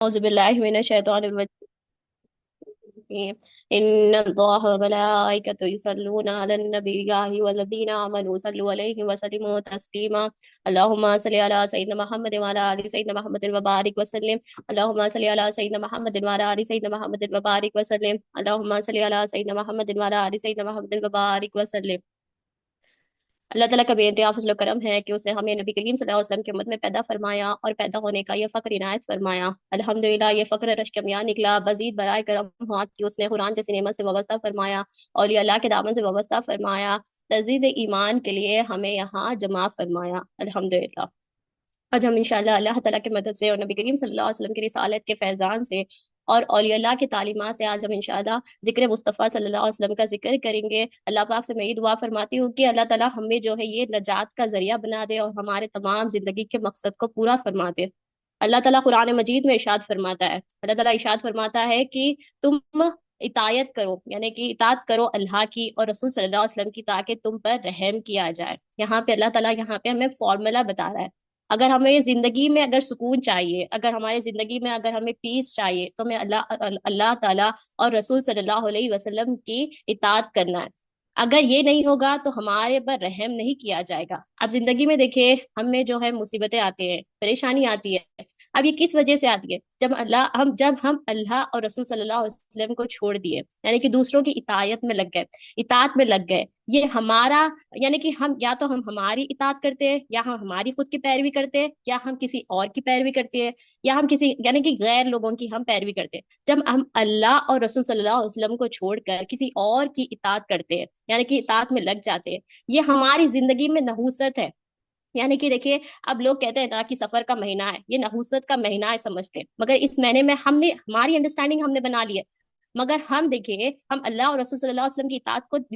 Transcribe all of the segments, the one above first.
أعوذ بالله من الشيطان الرجيم إن الله وملائكته يصلون على النبي يا أيها الذين آمنوا صلوا عليه وسلموا تسليما اللهم صل على سيدنا محمد وعلى آل سيدنا محمد وبارك وسلم اللهم صل على سيدنا محمد وعلى آل سيدنا محمد وبارك وسلم اللهم صل على سيدنا محمد وعلى آل سيدنا محمد وبارك وسلم اللہ تعالیٰ کا بے انتہا فضل و کرم ہے کہ اس نے ہمیں نبی کریم صلی اللہ علیہ وسلم کی امت میں پیدا فرمایا اور پیدا ہونے کا یہ فخر عنایت فرمایا۔ الحمدللہ یہ فخر رشک میاں نکلا، مزید برائے کرم ہوا کہ اس نے قرآن جیسی نعمت سے وابستہ فرمایا، اولیاء اللہ کے دامن سے وابستہ فرمایا، تجدید ایمان کے لیے ہمیں یہاں جمع فرمایا۔ الحمدللہ آج ہم انشاءاللہ اللہ تعالیٰ کی مدد سے اور نبی کریم صلی اللہ علیہ وسلم کی رسالت کے فیضان سے اور اولیاء اللہ کی تعلیمات سے آج ہم انشاءاللہ ذکر مصطفیٰ صلی اللہ علیہ وسلم کا ذکر کریں گے۔ اللہ پاک سے میں یہ دعا فرماتی ہوں کہ اللہ تعالیٰ ہمیں جو ہے یہ نجات کا ذریعہ بنا دے اور ہمارے تمام زندگی کے مقصد کو پورا فرما دے۔ اللہ تعالیٰ قرآن مجید میں ارشاد فرماتا ہے، اللہ تعالیٰ ارشاد فرماتا ہے کہ تم اطاعت کرو، یعنی کہ اطاعت کرو اللہ کی اور رسول صلی اللہ علیہ وسلم کی، تاکہ تم پر رحم کیا جائے۔ یہاں پہ اللہ تعالیٰ یہاں پہ ہمیں فارمولا بتا رہا ہے، اگر ہمیں زندگی میں اگر سکون چاہیے، اگر ہمارے زندگی میں اگر ہمیں پیس چاہیے تو ہمیں اللہ تعالیٰ اور رسول صلی اللہ علیہ وسلم کی اطاعت کرنا ہے۔ اگر یہ نہیں ہوگا تو ہمارے پر رحم نہیں کیا جائے گا۔ اب زندگی میں دیکھیں ہمیں جو ہے مصیبتیں آتی ہیں، پریشانی آتی ہے، اب یہ کس وجہ سے آتی ہے؟ جب ہم اللہ اور رسول صلی اللہ علیہ وسلم کو چھوڑ دیے، یعنی کہ دوسروں کی اطاعت میں لگ گئے، اطاعت میں لگ گئے۔ یہ ہمارا یعنی کہ ہم یا تو ہم ہماری اطاعت کرتے ہیں، یا ہم ہماری خود کی پیروی کرتے ہیں، یا ہم کسی اور کی پیروی کرتے ہیں، یا ہم کسی یعنی کہ غیر لوگوں کی ہم پیروی کرتے ہیں۔ جب ہم اللہ اور رسول صلی اللہ علیہ وسلم کو چھوڑ کر کسی اور کی اطاعت کرتے ہیں، یعنی کہ اطاعت میں لگ جاتے ہیں، یہ ہماری زندگی میں نحوست ہے۔ یعنی کہ دیکھیے اب لوگ کہتے ہیں نا کہ سفر کا مہینہ ہے، یہ نحوست کا مہینہ ہے سمجھتے ہیں، مگر اس مہینے میں ہم نے ہماری انڈرسٹینڈنگ ہم نے بنا لی ہے، مگر ہم دیکھیے ہم اللہ اور رسول صلی اللہ علیہ وسلم کی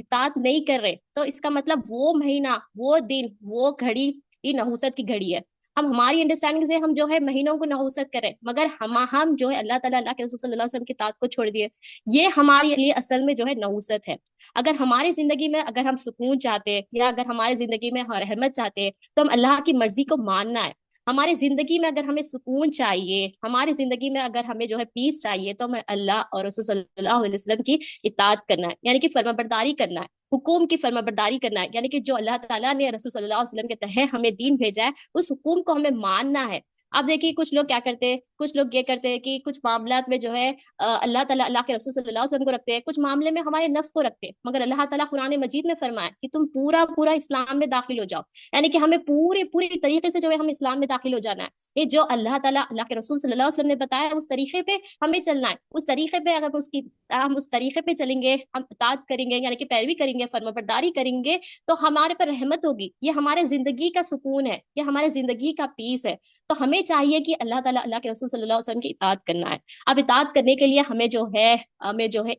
اطاعت نہیں کر رہے، تو اس کا مطلب وہ مہینہ، وہ دن، وہ گھڑی یہ نحوست کی گھڑی ہے۔ ہم ہماری انڈرسٹینڈنگ سے ہم جو ہے مہینوں کو نحوست کریں، مگر ہم جو ہے اللہ تعالیٰ اللہ کے رسول صلی اللہ علیہ وسلم کی اطاعت کو چھوڑ دیے، یہ ہمارے لیے اصل میں جو ہے نحوست ہے۔ اگر ہماری زندگی میں اگر ہم سکون چاہتے ہیں، یا اگر ہماری زندگی میں رحمت چاہتے ہیں، تو ہم اللہ کی مرضی کو ماننا ہے۔ ہماری زندگی میں اگر ہمیں سکون چاہیے، ہماری زندگی میں اگر ہمیں جو ہے پیس چاہیے، تو ہمیں اللہ اور رسول صلی اللہ علیہ وسلم کی اطاعت کرنا ہے، یعنی کہ فرما برداری کرنا ہے، حکم کی فرما برداری کرنا ہے، یعنی کہ جو اللہ تعالیٰ نے رسول صلی اللہ علیہ وسلم کے تحت ہمیں دین بھیجا ہے اس حکم کو ہمیں ماننا ہے۔ اب دیکھیے کچھ لوگ کیا کرتے ہیں، کچھ لوگ یہ کرتے ہیں کہ کچھ معاملات میں جو ہے اللہ تعالیٰ اللہ کے رسول صلی اللہ علیہ وسلم کو رکھتے ہیں، کچھ معاملے میں ہمارے نفس کو رکھتے ہیں، مگر اللہ تعالیٰ قرآن مجید میں فرمایا کہ تم پورا پورا اسلام میں داخل ہو جاؤ، یعنی کہ ہمیں پوری طریقے سے جو ہے ہم اسلام میں داخل ہو جانا ہے۔ یہ جو اللہ تعالیٰ اللہ کے رسول صلی اللہ علیہ وسلم نے بتایا اس طریقے پہ ہمیں چلنا ہے، اس طریقے پہ اگر ہم اس طریقے پہ چلیں گے، ہم اطاعت کریں گے، یعنی کہ پیروی کریں گے، فرما برداری کریں گے، تو ہمارے پر رحمت ہوگی، یہ ہمارے زندگی کا سکون ہے، یہ ہمارے زندگی کا پیس ہے۔ تو ہمیں چاہیے کہ اللہ تعالیٰ اللہ کے رسول صلی اللہ علیہ وسلم کی اطاعت کرنا ہے۔ اب اطاعت کرنے کے لیے ہمیں جو ہے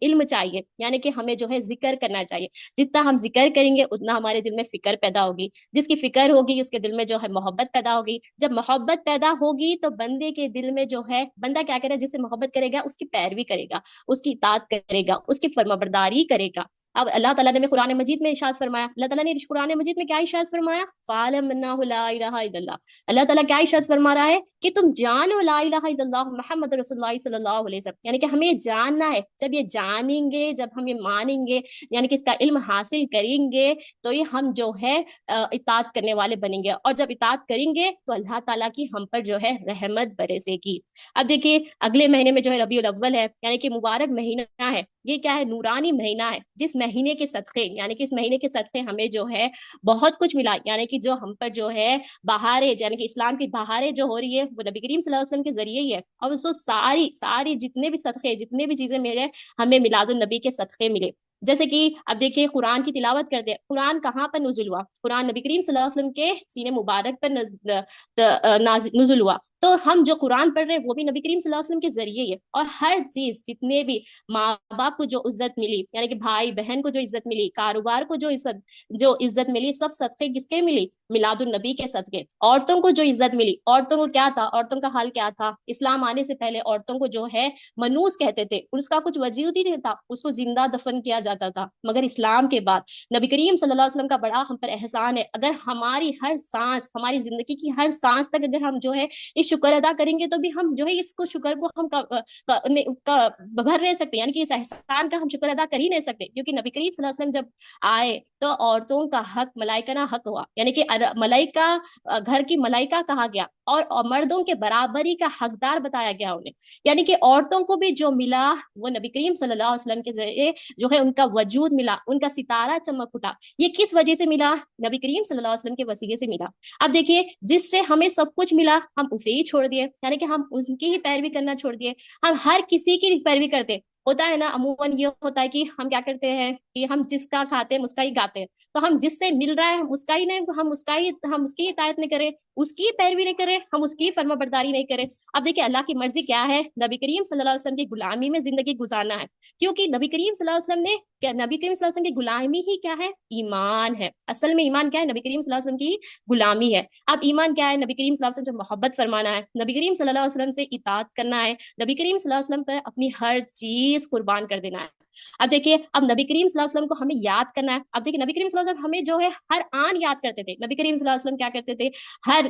علم چاہیے، یعنی کہ ہمیں جو ہے ذکر کرنا چاہیے۔ جتنا ہم ذکر کریں گے اتنا ہمارے دل میں فکر پیدا ہوگی، جس کی فکر ہوگی اس کے دل میں جو ہے محبت پیدا ہوگی، جب محبت پیدا ہوگی تو بندے کے دل میں جو ہے بندہ کیا کرے گا، جس سے محبت کرے گا اس کی پیروی کرے گا، اس کی اطاعت کرے گا، اس کی فرما برداری کرے گا۔ اب اللہ تعالیٰ نے قرآن مجید میں ارشاد فرمایا، اللہ تعالیٰ نے قرآن مجید میں کیا ارشاد فرمایا؟ فَاعْلَمْ أَنَّهُ لَا إِلَٰهَ إِلَّا اللَّهُ۔ اللہ تعالیٰ کیا ارشاد فرما رہا ہے کہ تم جانو لا الہ الا اللہ محمد رسول اللہ صلی اللہ علیہ وسلم، یعنی کہ ہمیں جاننا ہے۔ جب یہ جانیں گے، جب ہم یہ مانیں گے، یعنی کہ اس کا علم حاصل کریں گے، تو یہ ہم جو ہے اطاعت کرنے والے بنیں گے، اور جب اطاعت کریں گے تو اللہ تعالیٰ کی ہم پر جو ہے رحمت برسے گی۔ اب دیکھیے اگلے مہینے میں جو ہے ربیع الاول ہے، یعنی کہ مبارک مہینہ ہے، یہ کیا ہے؟ نورانی مہینہ ہے، جس مہینے کے صدقے یعنی کہ اس مہینے کے صدقے ہمیں جو ہے بہت کچھ ملا، یعنی کہ جو ہم پر جو ہے بہاریں، یعنی کہ اسلام کی بہاریں جو ہو رہی ہے وہ نبی کریم صلی اللہ علیہ وسلم کے ذریعے ہی ہے، اور اس ساری جتنے بھی صدقے، جتنے بھی چیزیں ملے، ہمیں میلاد النبی کے صدقے ملے۔ جیسے کہ اب دیکھیے قرآن کی تلاوت کرتے ہیں، قرآن کہاں پر نزول ہوا؟ قرآن نبی کریم صلی اللہ علیہ وسلم کے سینے مبارک پر نزول ہوا، تو ہم جو قرآن پڑھ رہے ہیں وہ بھی نبی کریم صلی اللہ علیہ وسلم کے ذریعے ہی ہے۔ اور ہر چیز، جتنے بھی ماں باپ کو جو عزت ملی، یعنی کہ بھائی بہن کو جو عزت ملی، کاروبار کو جو عزت ملی، سب صدقے کس کے ملی؟ میلاد النبی کے صدقے۔ عورتوں کو جو عزت ملی، عورتوں کو کیا تھا؟ عورتوں کا حال کیا تھا؟ اسلام آنے سے پہلے عورتوں کو جو ہے منوس کہتے تھے، اور اس کا کچھ وجود ہی نہیں تھا، اس کو زندہ دفن کیا جاتا تھا۔ مگر اسلام کے بعد نبی کریم صلی اللہ علیہ وسلم کا بڑا ہم پر احسان ہے، اگر ہماری ہر سانس، ہماری زندگی کی ہر سانس تک اگر ہم جو ہے اس شکر ادا کریں گے تو بھی ہم جو ہے اس کو شکر کو ہم بھر نہیں سکتے، یعنی کہ اس احسان کا ہم شکر ادا کر ہی نہیں سکتے، کیونکہ نبی کریم صلی اللہ علیہ وسلم جب آئے تو عورتوں کا حق ملائکہ حق ہوا، یعنی کہ ملائکہ گھر کی ملائکہ کہا گیا، اور مردوں کے برابری کا حقدار بتایا گیا انہیں، یعنی کہ عورتوں کو بھی جو ملا وہ نبی کریم صلی اللہ علیہ وسلم کے ذریعے جو ہے ان کا وجود ملا، ان کا ستارہ چمک اٹھا۔ یہ کس وجہ سے ملا؟ نبی کریم صلی اللہ علیہ وسلم کے وسیلے سے ملا۔ اب دیکھیے، جس سے ہمیں سب کچھ ملا ہم اسے ہی چھوڑ دیے، یعنی کہ ہم ان کی ہی پیروی کرنا چھوڑ دیے، ہم ہر کسی کی پیروی کرتے۔ ہوتا ہے نا، عموماً یہ ہوتا ہے کہ ہم کیا کرتے ہیں کہ ہم جس کا کھاتے ہیں اس کا ہی گاتے ہیں، تو ہم جس سے مل رہا ہے ہم اس کا ہی نہیں، ہم اس کی اطاعت نہیں کریں، اس کی پیروی نہیں کریں، ہم اس کی فرما برداری نہیں کریں۔ اب دیکھیں اللہ کی مرضی کیا ہے، نبی کریم صلی اللہ علیہ وسلم کی غلامی میں زندگی گزارنا ہے، کیونکہ نبی کریم صلی اللہ علیہ وسلم نے نبی کریم صلی اللہ علیہ وسلم کی غلامی ہی کیا ہے؟ ایمان ہے۔ اصل میں ایمان کیا ہے؟ نبی کریم صلی اللہ علیہ وسلم کی غلامی ہے۔ اب ایمان کیا ہے؟ نبی کریم صلی اللہ علیہ وسلم سے محبت فرمانا ہے، نبی کریم صلی اللہ علیہ وسلم سے اطاعت کرنا ہے، نبی کریم صلی اللہ علیہ وسلم پر اپنی ہر چیز قربان کر دینا ہے۔ اب دیکھیے، اب نبی کریم صلی اللہ علیہ وسلم کو ہمیں یاد کرنا ہے۔ اب دیکھیے، نبی کریم صلی اللہ علیہ وسلم ہمیں جو ہے ہر آن یاد کرتے تھے۔ نبی کریم صلی اللہ علیہ وسلم کیا کرتے تھے؟ ہر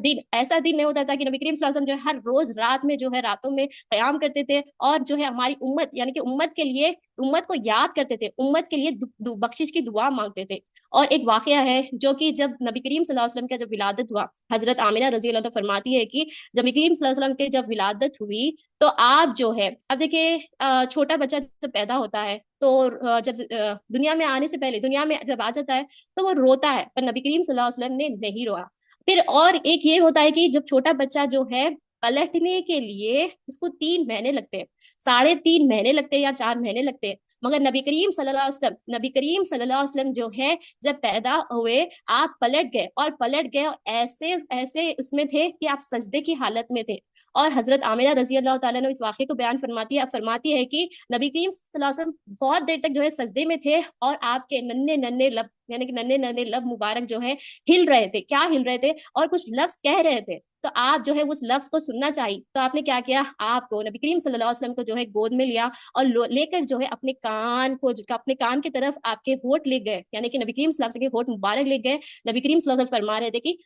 دن ایسا دن نہیں ہوتا تھا کہ نبی کریم صلی اللہ علیہ وسلم جو ہے ہر روز رات میں جو ہے راتوں میں قیام کرتے تھے، اور جو ہے ہماری امت یعنی کہ امت کے لیے، امت کو یاد کرتے تھے، امت کے لیے بخشش کی دعا مانگتے تھے۔ اور ایک واقعہ ہے جو کہ جب نبی کریم صلی اللہ علیہ وسلم کا جب ولادت ہوا، حضرت آمنہ رضی اللہ عنہا فرماتی ہے کہ جب نبی کریم صلی اللہ علیہ وسلم کے جب ولادت ہوئی تو آپ جو ہے، اب دیکھیے چھوٹا بچہ جب پیدا ہوتا ہے تو جب دنیا میں آنے سے پہلے، دنیا میں جب آ جاتا ہے تو وہ روتا ہے، پر نبی کریم صلی اللہ علیہ وسلم نے نہیں رویا۔ پھر اور ایک یہ ہوتا ہے کہ جب چھوٹا بچہ جو ہے پلٹنے کے لیے اس کو 3 مہینے لگتے ہیں، 3.5 مہینے لگتے ہیں یا 4 مہینے لگتے ہیں، مگر نبی کریم صلی اللہ علیہ وسلم، نبی کریم صلی اللہ علیہ وسلم جو ہے جب پیدا ہوئے آپ پلٹ گئے اور ایسے ایسے اس میں تھے کہ آپ سجدے کی حالت میں تھے۔ اور حضرت آمنہ رضی اللہ تعالیٰ نے اس واقعے کو بیان فرماتی ہے کہ نبی کریم صلی اللہ علیہ وسلم بہت دیر تک جو ہے سجدے میں تھے، اور آپ کے ننھے ننھے لب، یعنی کہ ننھے ننھے لب مبارک جو ہے ہل رہے تھے، کیا ہل رہے تھے؟ اور کچھ لفظ کہہ رہے تھے، تو آپ جو ہے اس لفظ کو سننا چاہیے، تو آپ نے کیا کیا؟ آپ کو نبی کریم صلی اللہ علیہ وسلم کو جو ہے گود میں لیا اور لے کر جو ہے اپنے کان کی طرف آپ کے ہونٹ لے گئے، یعنی کہ نبی کریم صلی اللہ علیہ وسلم کے ہونٹ مبارک لے گئے۔ نبی کریم صلی اللہ علیہ وسلم فرما رہے تھے کہ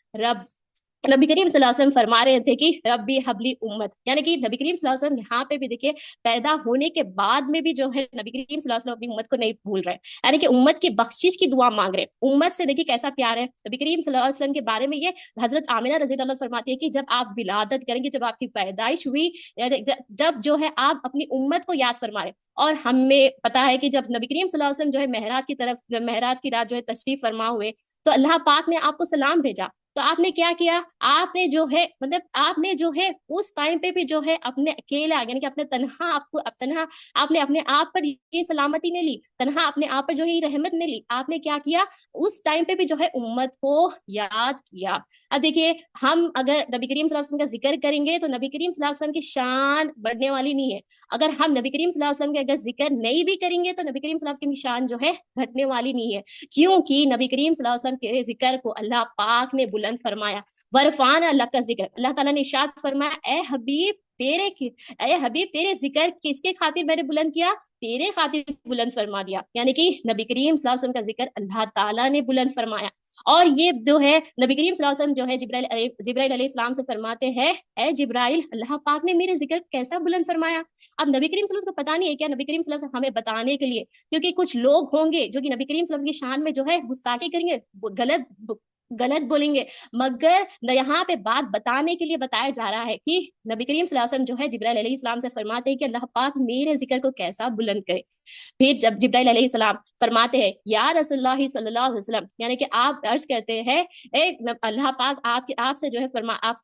نبی کریم صلی اللہ علیہ وسلم فرما رہے تھے کہ ربی حبلی امت، یعنی کہ نبی کریم صلی اللہ علیہ وسلم یہاں پہ بھی دیکھیے پیدا ہونے کے بعد میں بھی جو ہے نبی کریم صلی اللہ علیہ وسلم اپنی امت کو نہیں بھول رہے، یعنی کہ امت کی بخشش کی دعا مانگ رہے، امت سے دیکھیے کیسا پیار ہے۔ نبی کریم صلی اللہ علیہ وسلم کے بارے میں یہ حضرت آمنہ رضی اللہ عنہا فرماتی ہے کہ جب آپ ولادت کریں گے، جب آپ کی پیدائش ہوئی، جب جو ہے آپ اپنی امت کو یاد فرما رہے، اور ہمیں پتا ہے کہ جب نبی کریم صلی اللہ علیہ وسلم جو ہے معراج کی طرف، جب معراج کی رات جو ہے تشریف فرما ہوئے تو اللہ پاک نے آپ کو سلام بھیجا، تو آپ نے کیا کیا؟ آپ نے جو ہے آپ نے جو ہے اس ٹائم پہ بھی جو ہے اپنے اکیلا، یعنی کہ اپنے تنہا آپ نے اپنے آپ پر یہ سلامتی نہیں لی، تنہا اپنے آپ پر جو ہے یہ رحمت نہیں لی، آپ نے کیا کیا؟ اس ٹائم پہ بھی جو ہے امت کو یاد کیا۔ اب دیکھیے، ہم اگر نبی کریم صلی اللہ علیہ وسلم کا ذکر کریں گے تو نبی کریم صلی اللہ علیہ وسلم کی شان بڑھنے والی نہیں ہے، اگر ہم نبی کریم صلی اللہ علیہ وسلم کا اگر ذکر نہیں بھی کریں گے تو نبی کریم صلی اللہ علیہ وسلم کی شان جو ہے گھٹنے والی نہیں ہے، کیونکہ نبی کریم صلی اللہ علیہ وسلم کے ذکر کو اللہ پاک نے بلند فرمایا۔ ورفان اللہ کا ذکر، اللہ تعالیٰ نے ارشاد فرمایا، اے حبیب تیرے ذکر کس کے خاطر میں نے بلند کیا؟ تیرے خاطر بلند فرما دیا، یعنی کہ نبی کریم صلی اللہ علیہ وسلم کا ذکر اللہ تعالیٰ نے بلند فرمایا۔ اور یہ جو ہے نبی کریم صلی اللہ علیہ وسلم جو ہے جبرائیل علیہ السلام سے فرماتے ہیں، اے جبرائیل، اللہ پاک نے میرے ذکر کیسا بلند فرمایا؟ اب نبی کریم صلی اللہ علیہ وسلم کو پتا نہیں ہے کیا؟ نبی کریم صلی اللہ علیہ وسلم ہمیں بتانے کے لیے، کیونکہ کچھ لوگ ہوں گے جو کہ نبی کریم صلی اللہ علیہ وسلم کی شان میں جو ہے گستاخی کریں گے، غلط بولیں گے، مگر یہاں پہ بات بتانے کے لیے بتایا جا رہا ہے کہ نبی کریم صلی اللہ علیہ وسلم جو ہے جبرائیل علیہ السلام سے فرماتے ہیں کہ اللہ پاک میرے ذکر کو کیسا بلند کرے۔ پھر جب جبرائیل علیہ السلام فرماتے ہیں یا رسول اللہ صلی اللہ علیہ وسلم، یعنی کہ آپ عرض کرتے ہیں اے اللہ پاک آپ سے جو ہے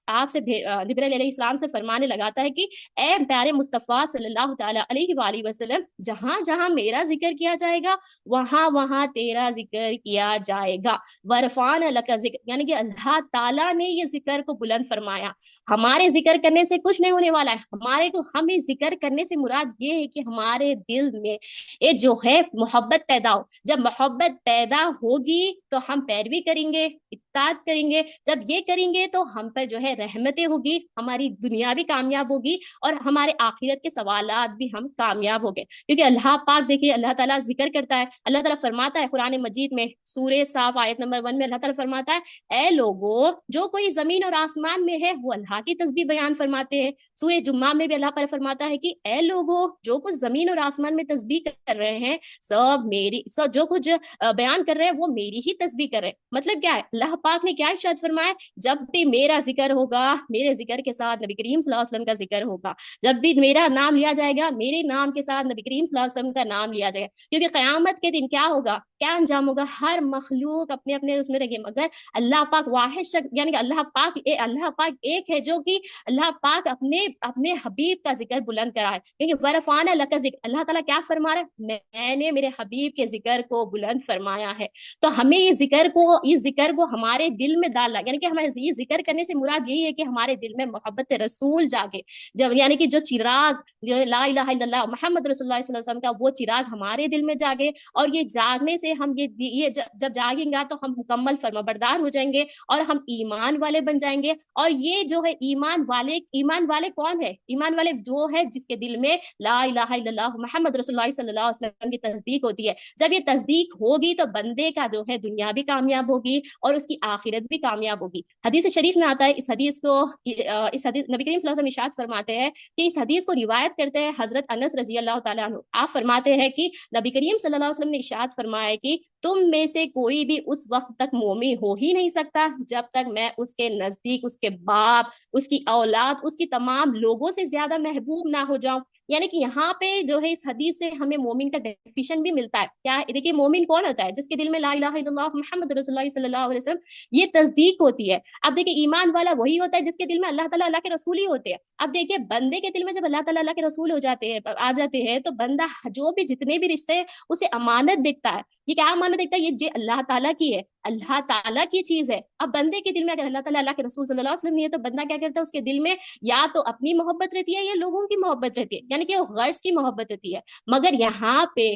آپ سے جبرائیل علیہ السلام سے فرمانے لگاتا ہے کہ اے پیارے مصطفیٰ صلی اللہ تعالیٰ علیہ وآلہ وسلم، جہاں جہاں میرا ذکر کیا جائے گا وہاں وہاں تیرا ذکر کیا جائے گا۔ ورفان اللہ کا ذکر، یعنی کہ اللہ تعالیٰ نے یہ ذکر کو بلند فرمایا۔ ہمارے ذکر کرنے سے کچھ نہیں ہونے والا ہے، ہمیں ذکر کرنے سے مراد یہ ہے کہ ہمارے دل میں یہ جو ہے محبت پیدا ہو، جب محبت پیدا ہوگی تو ہم پیروی کریں گے، اطاعت کریں گے. جب یہ کریں گے تو ہم پر جو ہے رحمتیں ہوگی, ہماری دنیا بھی کامیاب ہوگی اور ہمارے آخرت کے سوالات بھی ہم کامیاب ہو گئے. کیونکہ اللہ پاک دیکھیے اللہ تعالیٰ ذکر کرتا ہے, اللہ تعالیٰ فرماتا ہے قرآن مجید میں سورہ صاف آیت نمبر 1 میں اللہ تعالیٰ فرماتا ہے اے لوگوں جو کوئی زمین اور آسمان میں ہے وہ اللہ کی تسبیح بیان فرماتے ہیں. سورہ جمعہ میں بھی اللہ پر فرماتا ہے کہ اے لوگوں جو کچھ زمین اور آسمان میں تسبیح کر رہے ہیں سب میری, سب جو کچھ بیان کر رہے ہیں وہ میری ہی تسبیح کر رہے ہیں. مطلب کیا ہے, اللہ پاک نے کیا ارشاد فرمایا, جب بھی میرا ذکر ہوگا میرے ذکر کے ساتھ نبی کریم صلی اللہ علیہ وسلم کا ذکر ہوگا, جب بھی میرا نام لیا جائے گا میرے نام کے ساتھ نبی کریم صلی اللہ علیہ وسلم کا نام لیا جائے گا. کیونکہ قیامت کے دن کیا ہوگا, کیا انجام ہوگا, ہر مخلوق اپنے اپنے اس میں رہے, مگر اللہ پاک واحد شخص یعنی کہ اللہ پاک ایک ہے جو کہ اللہ پاک اپنے حبیب کا ذکر بلند کرا ہے. کیونکہ ورفعنا لک ذکر, اللہ تعالیٰ کیا فرما رہا ہے, میں نے میرے حبیب کے ذکر کو بلند فرمایا ہے. تو ہمیں یہ ذکر کو ہمارے دل میں ڈالنا, یعنی کہ ہمارے یہ ذکر کرنے سے مراد یہی ہے کہ ہمارے دل میں محبت رسول جاگے. جب یعنی کہ جو چراغ جو لا الہ الا اللہ محمد رسول اللہ صلی اللہ علیہ وسلم کا وہ چراغ ہمارے دل میں جاگے, اور یہ جاگنے سے ہم یہ جب جاگیں گا تو ہم مکمل فرمانبردار ہو جائیں گے اور ہم ایمان والے بن جائیں گے. اور یہ جو ہے ایمان والے کون ہے, ایمان والے جو ہے جس کے دل میں لا الہ الا اللہ محمد رسول اللہ صلی اللہ علیہ وسلم کی تصدیق ہوتی ہے. جب یہ تصدیق ہوگی تو بندے کا جو ہے دنیا بھی کامیاب ہوگی اور اس کی آخرت بھی کامیاب ہوگی. حدیث شریف میں آتا ہے, اس حدیث نبی کریم صلی اللہ علیہ وسلم ارشاد فرماتے ہیں کہ اس حدیث کو روایت کرتے ہیں حضرت انس رضی اللہ تعالیٰ عنہ. آپ فرماتے ہیں کہ نبی کریم صلی اللہ علیہ وسلم نے ارشاد فرمایا کہ تم میں سے کوئی بھی اس وقت تک مومن ہو ہی نہیں سکتا جب تک میں اس کے نزدیک اس کے باپ, اس کی اولاد, اس کی تمام لوگوں سے زیادہ محبوب نہ ہو جاؤں. یعنی کہ یہاں پہ جو ہے اس حدیث سے ہمیں مومن کا ڈیفینیشن بھی ملتا ہے. کیا دیکھیے مومن کون ہوتا ہے, جس کے دل میں لا الہ الا اللہ محمد رسول اللہ صلی اللہ علیہ وسلم یہ تصدیق ہوتی ہے. اب دیکھیے ایمان والا وہی ہوتا ہے جس کے دل میں اللہ تعالیٰ اللہ کے رسول ہی ہوتے ہیں. اب دیکھیے بندے کے دل میں جب اللہ تعالیٰ اللہ کے رسول آ جاتے ہیں تو بندہ جو بھی جتنے بھی رشتے ہیں اسے امانت دیکھتا ہے. یہ کیا امانت دیکھتا ہے, یہ جو اللہ تعالیٰ کی ہے, اللہ تعالیٰ کی چیز ہے. اب بندے کے دل میں اگر اللہ تعالیٰ اللہ کے رسول صلی اللہ علیہ وسلم نہیں ہے تو بندہ کیا کرتا ہے, اس کے دل میں یا تو اپنی محبت رہتی ہے یا لوگوں کی محبت رہتی ہے, یعنی کہ وہ غرض کی محبت ہوتی ہے. مگر یہاں پہ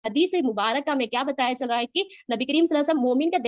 حدیث مبارکہ میں کیا بتایا چل رہا ہے کہ نبی کریم صلی اللہ علیہ وسلم مومن کا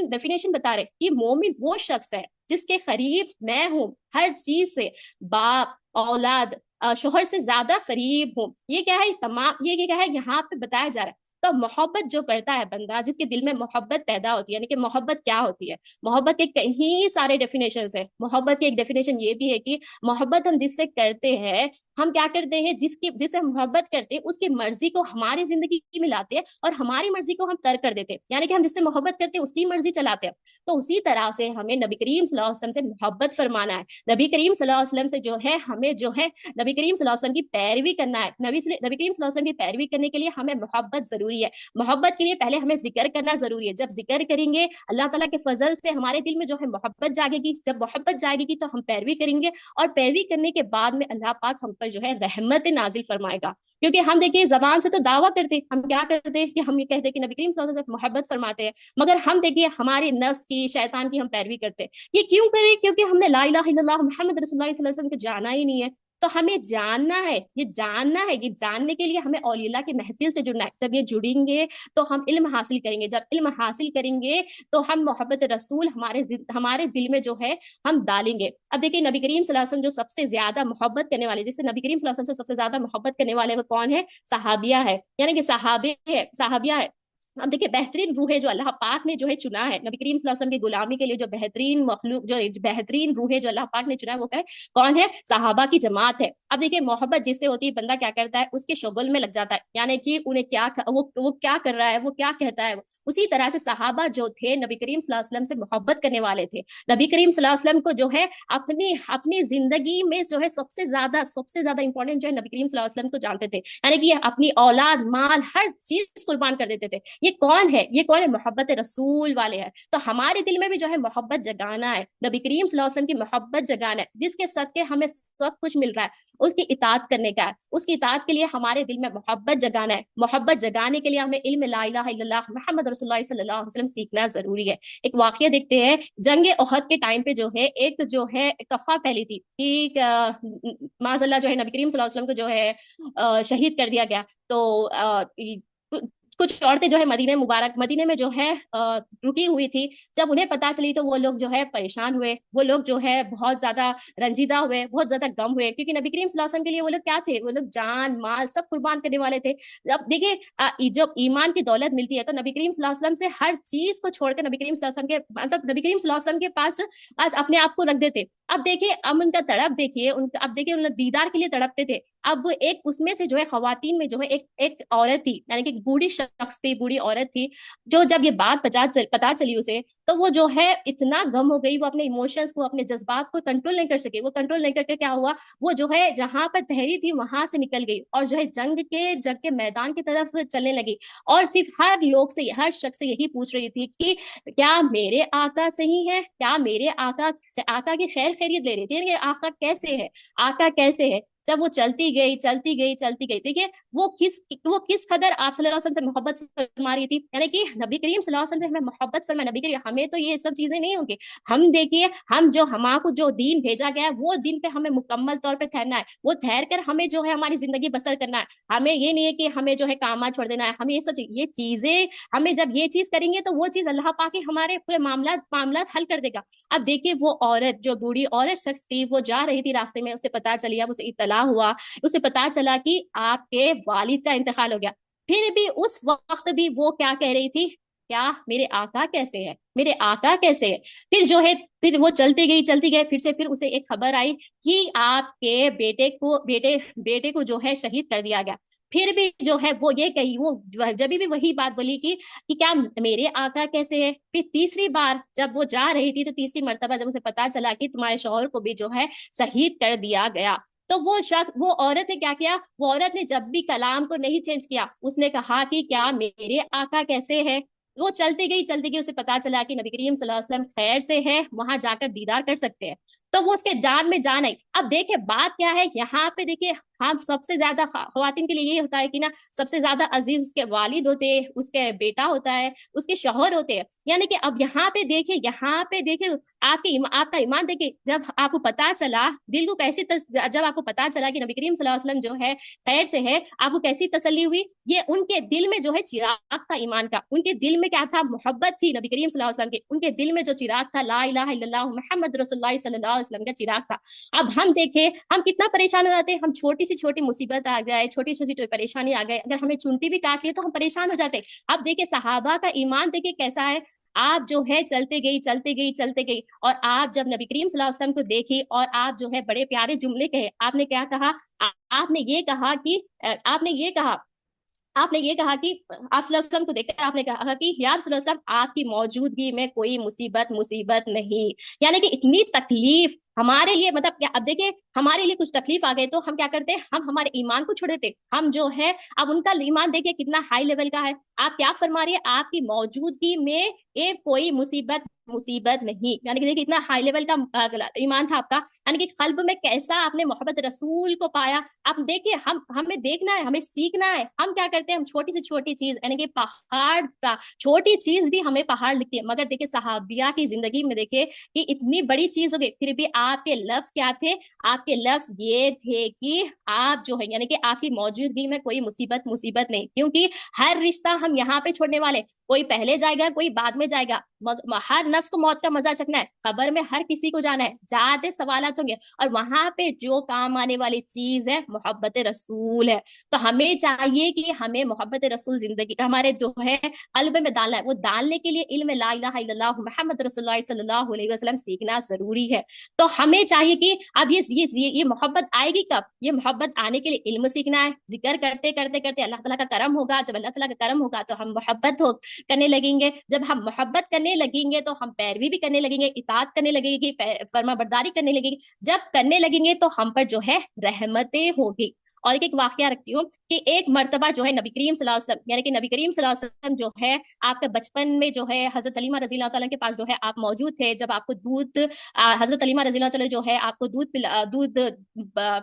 ڈیفینیشن بتا رہے کہ مومن وہ شخص ہے جس کے قریب میں ہوں ہر چیز سے, باپ, اولاد, شوہر سے زیادہ قریب ہوں. یہ کیا ہے تمام, یہ کیا ہے یہاں پہ بتایا جا رہا ہے. تو محبت جو کرتا ہے بندہ, جس کے دل میں محبت پیدا ہوتی ہے, یعنی کہ محبت کیا ہوتی ہے, محبت کے کئی سارے ڈیفینیشنز ہیں. محبت کے ایک ڈیفینیشن یہ بھی ہے کہ محبت ہم جس سے کرتے ہیں, ہم کیا کرتے ہیں, جس سے محبت کرتے ہیں اس کی مرضی کو ہماری زندگی میں لاتے ہیں اور ہماری مرضی کو ہم ترک کر دیتے ہیں. یعنی کہ ہم جس سے محبت کرتے ہیں اس کی مرضی چلاتے ہیں. تو اسی طرح سے ہمیں نبی کریم صلی اللہ علیہ وسلم سے محبت فرمانا ہے. نبی کریم صلی اللہ علیہ وسلم سے جو ہے ہمیں جو ہے نبی کریم صلی اللہ علیہ وسلم کی پیروی کرنا ہے. نبی کریم صلی اللہ علیہ وسلم کی پیروی کرنے کے لیے ہمیں محبت ضروری ہے. محبت کے لیے پہلے ہمیں ذکر کرنا ضروری ہے. جب ذکر کریں گے اللہ تعالیٰ کے فضل سے ہمارے دل میں جو ہے محبت جاگے گی. جب محبت جاگے گی تو ہم پیروی کریں گے, اور پیروی کرنے کے بعد میں اللہ پاک ہم پر جو ہے رحمت نازل فرمائے گا. کیونکہ ہم دیکھیے زبان سے تو دعویٰ کرتے, ہم کیا کرتے ہیں کہ ہم یہ کہتے ہیں کہ نبی کریم صلی اللہ علیہ وسلم محبت فرماتے ہیں, مگر ہم دیکھیے ہمارے نفس کی, شیطان کی ہم پیروی کرتے ہیں. یہ کیوں کریں, کیونکہ ہم نے لا الہ الا اللہ محمد رسول اللہ صلی اللہ علیہ وسلم کو جانا ہی نہیں ہے. تو ہمیں جاننا ہے, یہ جاننے کے لیے ہمیں اولیاء اللہ کی محفل سے جڑنا ہے. جب یہ جڑیں گے تو ہم علم حاصل کریں گے. جب علم حاصل کریں گے تو ہم محبت رسول ہمارے دل میں جو ہے ہم ڈالیں گے. اب دیکھیں نبی کریم صلی اللہ علیہ وسلم جو سب سے زیادہ محبت کرنے والے, جس سے نبی کریم صلی اللہ علیہ وسلم سے سب سے زیادہ محبت کرنے والے وہ کون ہے, صحابیہ ہے, یعنی کہ صحابیہ ہے. اب دیکھیے بہترین روح ہے جو اللہ پاک نے جو ہے چنا ہے نبی کریم صلی اللہ علیہ وسلم کی غلامی کے لیے, جو بہترین مخلوق, جو بہترین روح ہے جو اللہ پاک نے چنا ہے وہ کون ہے, صحابہ کی جماعت ہے. اب دیکھیے محبت جس سے ہوتی ہے بندہ کیا کرتا ہے, اس کے شغل میں لگ جاتا ہے, یعنی کہ انہیں وہ کیا کر رہا ہے, وہ کیا کہتا ہے. اسی طرح سے صحابہ جو تھے نبی کریم صلی اللہ علیہ وسلم سے محبت کرنے والے تھے. نبی کریم صلی اللہ علیہ وسلم کو جو ہے اپنی زندگی میں جو ہے سب سے زیادہ امپورٹنٹ جو ہے نبی کریم صلی اللہ علیہ وسلم کو جانتے تھے, یعنی کہ اپنی اولاد, مال, ہر چیز قربان کر دیتے تھے. یہ کون ہے, محبت رسول والے ہیں. تو ہمارے دل میں بھی جو ہے محبت جگانا ہے, نبی کریم صلی اللہ علیہ وسلم کی محبت جگانا ہے, جس کے صدقے ہمیں سب کچھ مل رہا ہے, اس کی اطاعت کرنے کا ہے. اس کی اطاعت کے لیے ہمارے دل میں محبت جگانا ہے. محبت جگانے کے لیے ہمیں علم لا الہ الا اللہ محمد رسول اللہ صلی اللہ علیہ وسلم سیکھنا ضروری ہے. ایک واقعہ دیکھتے ہیں, جنگ احد کے ٹائم پہ جو ہے ایک جو ہے کفہ پھیلی تھی کہ معاذ اللہ جو ہے نبی کریم صلی اللہ علیہ وسلم کو جو ہے شہید کر دیا گیا. تو کچھ عورتیں جو ہے مدینے میں جو ہے رکی ہوئی تھی. جب انہیں پتا چلی تو وہ لوگ جو ہے پریشان ہوئے، وہ لوگ جو ہے بہت زیادہ رنجیدہ ہوئے، بہت زیادہ غم ہوئے، کیونکہ نبی کریم صلی اللہ علیہ وسلم کے لیے وہ لوگ کیا تھے؟ وہ لوگ جان مال سب قربان کرنے والے تھے. اب دیکھیے جب ایمان کی دولت ملتی ہے تو نبی کریم صلی اللہ علیہ وسلم سے ہر چیز کو چھوڑ کر نبی کریم صلی اللہ علیہ وسلم کے مطلب نبی کریم صلی اللہ علیہ وسلم کے پاس آج اپنے آپ کو رکھ دیتے. اب دیکھیے اب ان کا تڑپ دیکھیے، اب دیکھیے ان دیدار کے لیے تڑپتے تھے. اب ایک اس میں سے جو ہے خواتین میں جو ہے ایک عورت تھی، یعنی کہ بوڑھی شخص تھی، بوڑھی عورت تھی، جو جب یہ بات پتا چلی اسے تو وہ جو ہے اتنا غم ہو گئی، وہ اپنے ایموشنز کو، اپنے جذبات کو کنٹرول نہیں کر سکے. وہ کنٹرول نہیں کر کے کیا ہوا، وہ جو ہے جہاں پر ٹھہری تھی وہاں سے نکل گئی اور جو ہے جنگ کے میدان کی طرف چلنے لگی. اور صرف ہر شخص سے یہی پوچھ رہی تھی کہ کیا میرے آقا صحیح ہے، کیا میرے آقا کی خیر خیریت لے رہی تھی، یعنی آقا کیسے ہے، آقا کیسے ہے. جب وہ چلتی گئی دیکھیے وہ کس قدر آپ صلی اللہ علیہ وسلم سے محبت فرما رہی تھی. یعنی کہ نبی کریم صلی اللہ علیہ وسلم سے ہمیں محبت فرما، نبی کریم ہمیں تو یہ سب چیزیں نہیں ہوں گی. ہم دیکھیے ہم کو جو دین بھیجا گیا ہے وہ دین پہ ہمیں مکمل طور پہ ٹھہرنا ہے، وہ ٹھہر کر ہمیں جو ہے ہماری زندگی بسر کرنا ہے. ہمیں یہ نہیں ہے کہ ہمیں جو ہے کام چھوڑ دینا ہے. ہمیں یہ چیزیں ہمیں جب یہ چیز کریں گے تو وہ چیز اللہ پاک ہمارے پورے معاملات حل کر دے گا. اب دیکھیے وہ عورت، جو بوڑھی عورت شخص تھی، وہ جا رہی تھی راستے میں، اسے پتا چلی، اب اسے اطلاع ہوا، اسے پتا چلا کہ آپ کے والد کا انتقال ہو گیا. پھر بھی اس وقت بھی وہ کیا کہہ رہی تھی، کیا میرے آقا کیسے ہے، میرے آقا کیسے ہے. پھر جو ہے پھر وہ چلتی گئی پھر اسے ایک خبر آئی کہ آپ کے بیٹے کو جو ہے شہید کر دیا گیا. پھر بھی جو ہے وہ یہ کہی، وہ جب بھی وہی بات بولی کہ کیا میرے آقا کیسے ہے. پھر تیسری بار جب وہ جا رہی تھی تو تیسری مرتبہ جب اسے پتا چلا کہ تمہارے شوہر کو بھی جو ہے شہید کر دیا گیا، تو وہ عورت نے کیا کیا، وہ عورت نے جب بھی کلام کو نہیں چینج کیا، اس نے کہا کہ کیا میرے آقا کیسے ہے. وہ چلتی گئی اسے پتا چلا کہ نبی کریم صلی اللہ علیہ وسلم خیر سے ہے، وہاں جا کر دیدار کر سکتے ہیں. تو وہ اس کے جان میں جان آئی. اب دیکھیں بات کیا ہے یہاں پہ، دیکھیے ہم سب سے زیادہ خواتین کے لیے یہ ہوتا ہے کہ نا سب سے زیادہ عزیز اس کے والد ہوتے ہیں، اس کے بیٹا ہوتا ہے، اس کے شوہر ہوتے ہیں. یعنی کہ اب یہاں پہ دیکھیے آپ کا ایمان دیکھیے، جب آپ کو پتا چلا دل کو جب آپ کو پتا چلا کہ نبی کریم صلی اللہ علیہ وسلم جو ہے خیر سے ہے، آپ کو کیسی تسلی ہوئی. یہ ان کے دل میں جو ہے چراغ تھا ایمان کا، ان کے دل میں کیا تھا، محبت تھی نبی کریم صلی اللہ علیہ وسلم کی. ان کے دل میں جو چراغ تھا، لا الہ الا اللہ محمد رسول اللہ صلی اللہ علیہ وسلم کا چراغ تھا. اب ہم دیکھیں ہم کتنا پریشان ہو جاتے ہیں، ہم چھوٹی سی مصیبت آ جائے، چھوٹی سی پریشانی آ گئے، اگر ہمیں چونٹی بھی کاٹ لی تو ہم پریشان ہو جاتے. اب دیکھیں صحابہ کا ایمان دیکھیں کیسا ہے. آپ جو ہے چلتے گئی اور آپ جب نبی کریم صلی اللہ علیہ وسلم کو دیکھی اور آپ جو ہے بڑے پیارے جملے کہے. آپ نے کیا کہا، آپ نے یہ کہا کہ آپ نے یہ کہا کہ آپ صلی اللہ علیہ وسلم کو دیکھ کر آپ نے کہا کہ یا رسول اللہ، آپ کی موجودگی میں کوئی مصیبت نہیں. یعنی کہ اتنی تکلیف ہمارے لیے، مطلب کیا، اب دیکھیں ہمارے لیے کچھ تکلیف آ گئے تو ہم کیا کرتے ہیں، ہم ہمارے ایمان کو چھوڑ دیتے. ہم جو ہے اب ان کا ایمان دیکھیں کتنا ہائی لیول کا ہے. آپ کیا فرما رہی ہے، آپ کی موجودگی میں ایک کوئی مصیبت نہیں. یعنی کہ دیکھیں اتنا ہائی لیول کا ایمان تھا آپ کا. یعنی کہ قلب میں کیسا آپ نے محبت رسول کو پایا. آپ دیکھیے ہمیں دیکھنا ہے، ہمیں سیکھنا ہے. ہم کیا کرتے ہیں، ہم چھوٹی سے چھوٹی چیز، یعنی کہ پہاڑ کا چھوٹی چیز بھی ہمیں پہاڑ لگتی ہے. مگر دیکھیں صحابیہ کی زندگی میں دیکھیں کہ اتنی بڑی چیز ہو گئی، پھر بھی آپ کے لفظ کیا تھے، آپ کے لفظ یہ تھے کہ آپ جو ہے یعنی کہ آپ کی موجودگی میں کوئی مصیبت نہیں. کیونکہ ہر رشتہ ہم یہاں پہ چھوڑنے والے، کوئی پہلے جائے گا کوئی بعد میں جائے گا. ہر نفس کو موت کا مزہ چکھنا ہے، قبر میں ہر کسی کو جانا ہے، زیادہ سوالات ہوں گے، اور وہاں پہ جو کام آنے والی چیز ہے محبت رسول ہے. تو ہمیں چاہیے کہ ہمیں محبت رسول زندگی ہمارے جو ہے قلب میں ڈالنا ہے. وہ ڈالنے کے لیے علم لا الہ الا اللہ محمد رسول اللہ صلی اللہ علیہ وسلم سیکھنا ضروری ہے. تو ہمیں چاہیے کہ اب یہ محبت آئے گی کب، یہ محبت آنے کے لیے علم سیکھنا ہے. ذکر کرتے اللہ تعالیٰ کا کرم ہوگا. جب اللہ تعالیٰ کا کرم ہوگا تو ہم محبت کرنے لگیں گے. جب ہم محبت کرنے لگیں گے تو ہم پیروی بھی کرنے لگیں گے، اطاعت کرنے لگیں گے، فرما برداری کرنے لگیں گے. جب کرنے لگیں گے تو ہم پر جو ہے رحمتیں ہوگی. اور ایک واقعہ رکھتی ہوں کہ ایک مرتبہ جو ہے نبی کریم صلی اللہ علیہ وسلم، یعنی کہ نبی کریم صلی اللہ علیہ وسلم جو ہے آپ کے بچپن میں جو ہے حضرت علیمہ رضی اللہ تعالیٰ کے پاس جو ہے آپ موجود تھے. جب آپ کو حضرت علیمہ رضی اللہ تعالیٰ جو ہے آپ کو دودھ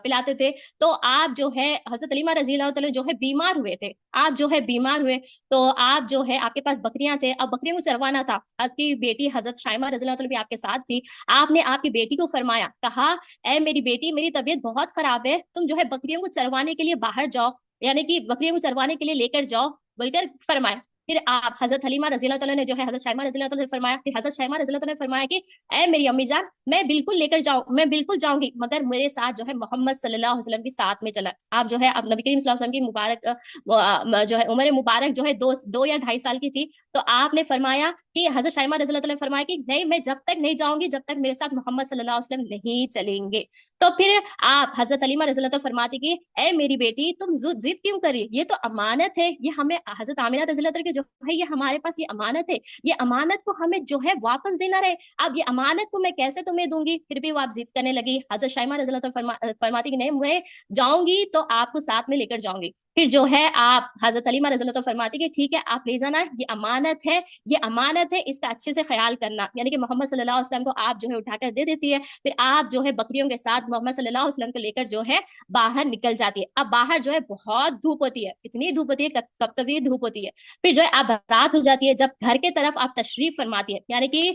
پلاتے تھے، تو آپ جو ہے حضرت علیمہ رضی اللہ تعالیٰ جو ہے بیمار ہوئے تھے. آپ جو ہے بیمار ہوئے تو آپ جو ہے آپ کے پاس بکریاں تھے، اب بکریوں کو چروانا تھا. آپ کی بیٹی حضرت شائمہ رضی اللہ تعالیٰ بھی آپ کے ساتھ تھی. آپ نے آپ کی بیٹی کو فرمایا، کہا اے میری بیٹی، میری طبیعت بہت خراب ہے، تم جو ہے بکریوں کو چروانے کے لیے باہر جاؤ، یعنی کہ بکریوں کو چروانے کے لیے لے کر جاؤ. بول کر فرمایا۔ پھر آپ حضرت حلیمہ رضی اللہ تعالیٰ نے جو ہے حضرت شائمہ رضی اللہ تعالیٰ نے فرمایا، پھر حضرت شائمہ رضی اللہ تعالیٰ نے فرمایا کہ اے میری امی جان، میں بالکل لے کر جاؤں، میں بالکل جاؤں گی، مگر میرے ساتھ جو ہے محمد صلی اللہ علیہ وسلم کے ساتھ میں چلا۔ آپ جو ہے اب نبی کریم صلی اللہ علیہ وسلم کی مبارک جو ہے عمر مبارک جو ہے دو یا 2.5 سال کی تھی، تو آپ نے فرمایا کہ حضرت شائمہ رضی اللہ تعالیٰ نے فرمایا کہ نہیں، میں جب تک نہیں جاؤں گی جب تک میرے ساتھ محمد صلی اللہ علیہ وسلم نہیں چلیں گے۔ تو پھر آپ حضرت علیمہ رضی اللہ تعالیٰ فرماتی کہ اے میری بیٹی، تم ضد کیوں کر رہی؟ یہ تو امانت ہے، یہ ہمیں حضرت آمینہ رضی اللہ تعالیٰ کی جو ہے یہ ہمارے پاس یہ امانت ہے، یہ امانت کو ہمیں جو ہے واپس دینا رہے، اب یہ امانت کو میں کیسے تمہیں دوں گی؟ پھر بھی وہ آپ ضد کرنے لگی۔ حضرت شائمہ رضی اللہ تعالیٰ فرماتی کہ نہیں، میں جاؤں گی تو آپ کو ساتھ میں لے کر جاؤں گی۔ پھر جو ہے آپ حضرت علیمہ رضی اللہ تعالیٰ فرماتی کہ ٹھیک ہے، آپ لے جانا، یہ امانت ہے، یہ امانت ہے، اس کا اچھے سے خیال کرنا۔ یعنی کہ محمد صلی اللہ علیہ وسلم کو آپ جو ہے اٹھا کر دے دیتی ہے، پھر آپ جو ہے بکریوں کے ساتھ محمد صلی اللہ علیہ وسلم کو لے کر جو ہے باہر نکل جاتی ہے۔ اب باہر جو ہے بہت دھوپ ہوتی ہے، اتنی دھوپ ہوتی ہے، کب تک یہ دھوپ ہوتی ہے۔ پھر جو ہے اب رات ہو جاتی ہے، جب گھر کے طرف آپ تشریف فرماتی ہے، یعنی کہ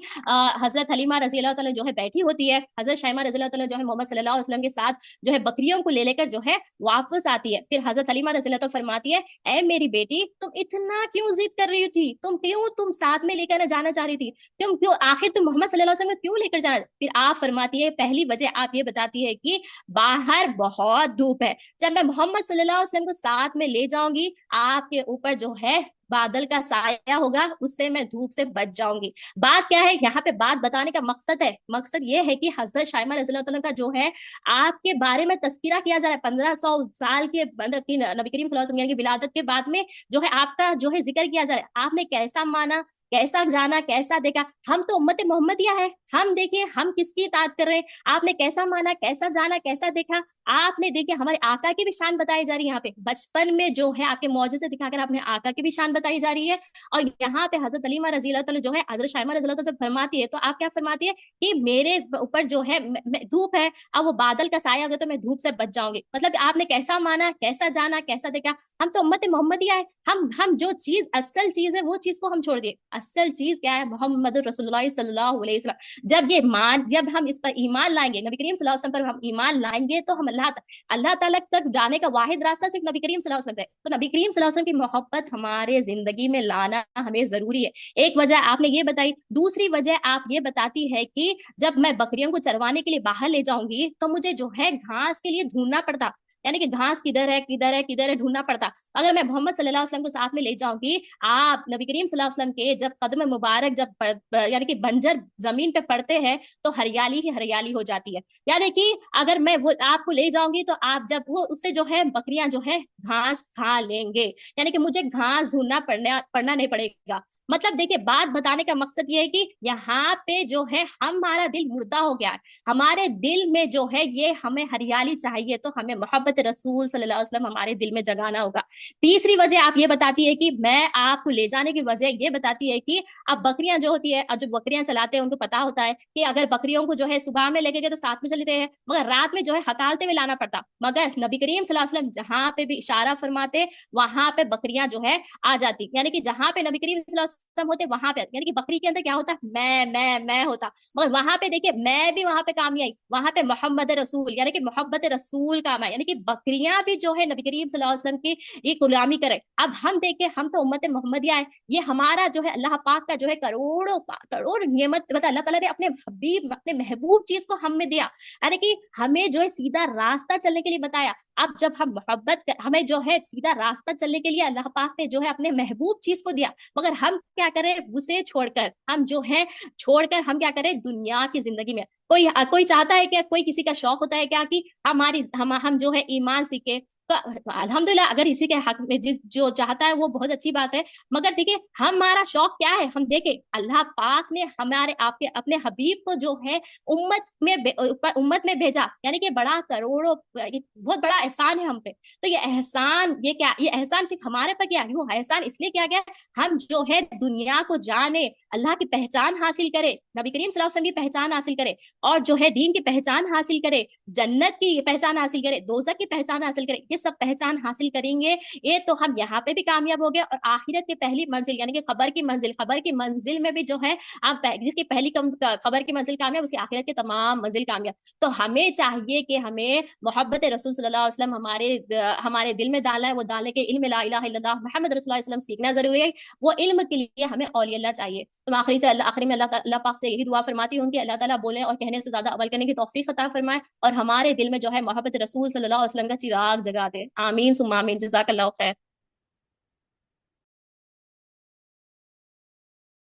حضرت حلیمہ رضی اللہ تعالیٰ جو ہے بیٹھی ہوتی ہے، حضرت شائمہ رضی اللہ تعالیٰ جو ہے محمد صلی اللہ علیہ وسلم کے ساتھ جو ہے بکریوں کو لے کر جو ہے واپس آتی ہے۔ پھر حضرت حلیمہ رضی اللہ تعالیٰ فرماتی ہے اے میری بیٹی، تم اتنا کیوں ضد کر رہی تھی؟ تم ساتھ میں لے کر جانا چاہ رہی تھی، آخر تم محمد صلی اللہ علیہ وسلم کیوں لے کر جانا؟ پھر آپ فرماتی ہے پہلی وجہ آپ یہ بتاتی ہے کہ باہر بہت دھوپ ہے، جب میں محمد صلی اللہ علیہ وسلم کو ساتھ میں لے جاؤں گی، آپ کے اوپر جو ہے بادل کا سایہ ہوگا، اس سے میں دھوپ سے بچ جاؤں گی۔ بات کیا ہے یہاں پہ؟ بات بتانے کا مقصد یہ ہے کہ حضرت شائمہ رضی اللہ تعالیٰ کا جو ہے آپ کے بارے میں تذکرہ کیا جا رہا ہے، 1500 سال کے نبی کریم صلی اللہ علیہ وسلم کی ولادت کے بعد میں جو ہے آپ کا جو ہے ذکر کیا جا رہا ہے۔ آپ نے کیسا مانا، کیسا جانا، کیسا دیکھا؟ ہم تو امت محمدیہ ہے، ہم دیکھیں ہم کس کی اطاعت کر رہے ہیں۔ آپ نے کیسا مانا، کیسا جانا، کیسا دیکھا؟ آپ نے دیکھے ہمارے آقا کی بھی شان بتائی جا رہی ہے، یہاں پہ بچپن میں جو ہے آپ کے معجزے دکھا کر اپنے آقا کی بھی شان بتائی جا رہی ہے، اور یہاں پہ حضرت علیمہ رضی اللہ تعالیٰ جو ہے حضرت شائمہ رضی اللہ تعالیٰ سے فرماتی ہے، تو آپ کیا فرماتی ہے کہ میرے اوپر جو ہے دھوپ ہے، اب وہ بادل کا سایہ ہوگا تو میں دھوپ سے بچ جاؤں گی۔ مطلب آپ نے کیسا مانا، کیسا جانا، کیسا دیکھا؟ ہم تو امت محمدیہ ہے، ہم جو چیز اصل چیز ہے وہ چیز کو ہم چھوڑ دیے۔ اصل چیز کیا ہے؟ محمد رسول اللہ صلی اللہ علیہ وسلم۔ جب ہم اس پر ایمان لائیں گے، نبی کریم صلی اللہ علیہ وسلم پر ہم ایمان لائیں گے، تو ہم اللہ تعالیٰ تک جانے کا واحد راستہ صرف نبی کریم صلی اللہ علیہ وسلم ہے۔ تو نبی کریم صلی اللہ علیہ وسلم کی محبت ہمارے زندگی میں لانا ہمیں ضروری ہے۔ ایک وجہ آپ نے یہ بتائی، دوسری وجہ آپ یہ بتاتی ہے کہ جب میں بکریوں کو چروانے کے لیے باہر لے جاؤں گی تو مجھے جو ہے گھاس کے لیے ڈھونڈنا پڑتا، یعنی کہ گھاس کدھر ہے ڈھونڈنا پڑتا۔ اگر میں محمد صلی اللہ علیہ وسلم کو ساتھ میں لے جاؤں گی، آپ نبی کریم صلی اللہ علیہ وسلم کے جب قدم مبارک یعنی کہ بنجر زمین پہ پڑتے ہیں تو ہریالی ہی ہریالی ہو جاتی ہے۔ یعنی کہ اگر میں وہ آپ کو لے جاؤں گی تو آپ جب وہ اس سے جو ہے بکریاں جو ہے گھاس کھا لیں گے، یعنی کہ مجھے گھاس ڈھونڈنا پڑنا نہیں پڑے گا۔ مطلب دیکھیے، بات بتانے کا مقصد یہ ہے کہ یہاں پہ جو ہے ہمارا دل مردہ ہو گیا ہے، ہمارے دل میں جو ہے یہ ہمیں ہریالی چاہیے، تو ہمیں محبت رسول صلی اللہ علیہ وسلم ہمارے دل میں جگانا ہوگا۔ تیسری وجہ آپ یہ بتاتی ہے کہ میں آپ کو لے جانے کی وجہ یہ بتاتی ہے کہ اب بکریاں جو ہوتی ہے، اب جو بکریاں چلاتے ہیں ان کو پتا ہوتا ہے کہ اگر بکریوں کو جو ہے صبح میں لے کے گئے تو ساتھ میں چلتے ہیں، مگر رات میں جو ہے ہکالتے ہوئے لانا پڑتا، مگر نبی کریم صلی اللہ علیہ وسلم جہاں پہ بھی اشارہ فرماتے وہاں پہ بکریاں جو ہے آ جاتی، یعنی کہ جہاں پہ نبی کریم صلی اللہ علیہ وسلم ہوتے وہاں پہ، یعنی کہ بکری کے اندر کیا ہوتا؟ میں ہوتا، مگر وہاں پہ دیکھیے میں بھی وہاں پہ کام نہیں آئی، وہاں پہ محمد رسول یعنی کہ محبت رسول کام ہے، یعنی کہ بکریاں بھی جو ہے نبی کریم صلی اللہ علیہ وسلم کی یہ غلامی کرے۔ اب ہم دیکھیں، ہم تو امت محمدیہ ہے، یہ ہمارا جو ہے اللہ پاک کا جو ہے کروڑ نعمت، مطلب اللہ تعالیٰ نے اپنے حبیب، اپنے محبوب چیز کو ہم میں دیا، یعنی کہ ہمیں جو ہے سیدھا راستہ چلنے کے لیے بتایا۔ اب جب ہم ہمیں جو ہے سیدھا راستہ چلنے کے لیے اللہ پاک نے جو ہے اپنے محبوب چیز کو دیا، مگر ہم کیا کریں؟ اسے چھوڑ کر ہم کیا کریں؟ دنیا کی زندگی میں کوئی چاہتا ہے کہ کوئی کسی کا شوق ہوتا ہے کیا کہ ہم جو ہے ایمان سیکھے، تو الحمدللہ اگر اسی کے حق میں جو چاہتا ہے وہ بہت اچھی بات ہے، مگر دیکھیں ہمارا شوق کیا ہے؟ ہم دیکھیں اللہ پاک نے ہمارے آپ کے اپنے حبیب کو جو ہے امت میں بھیجا، یعنی کہ بہت بڑا احسان ہے ہم پہ۔ تو یہ احسان صرف ہمارے پر کیا؟ وہ احسان اس لیے کیا گیا ہم جو ہے دنیا کو جانے، اللہ کی پہچان حاصل کرے، نبی کریم صلی اللہ علیہ وسلم کی پہچان حاصل کرے، اور جو ہے دین کی پہچان حاصل کرے، جنت کی پہچان حاصل کرے، دوزخ کی پہچان حاصل کرے۔ یہ سب پہچان حاصل کریں گے یہ تو ہم یہاں پہ بھی کامیاب ہو گئے، اور آخرت کی پہلی منزل یعنی کہ خبر کی منزل میں بھی جو ہے آپ جس کی پہلی خبر کی منزل کامیاب، اس کی آخرت کی تمام منزل کامیاب۔ تو ہمیں چاہیے کہ ہمیں محبت رسول صلی اللہ علیہ وسلم ہمارے دل میں ڈالنا ہے، وہ ڈالنے کے علم لا الہ الا اللہ محمد رسول اللہ علیہ وسلم سیکھنا ضروری ہے، وہ علم کے لیے ہمیں اولیاء اللہ چاہیے۔ تو آخری میں اللہ پاک سے یہی دعا فرماتی ہوں کہ اللہ تعالیٰ بولیں اور کہنے سے زیادہ عمل کرنے کی توفیق عطا فرمائے، اور ہمارے دل میں جو ہے محبت رسول صلی اللہ علیہ وسلم کا چراغ جگا دے۔ آمین ثم آمین، جزاک اللہ خیر۔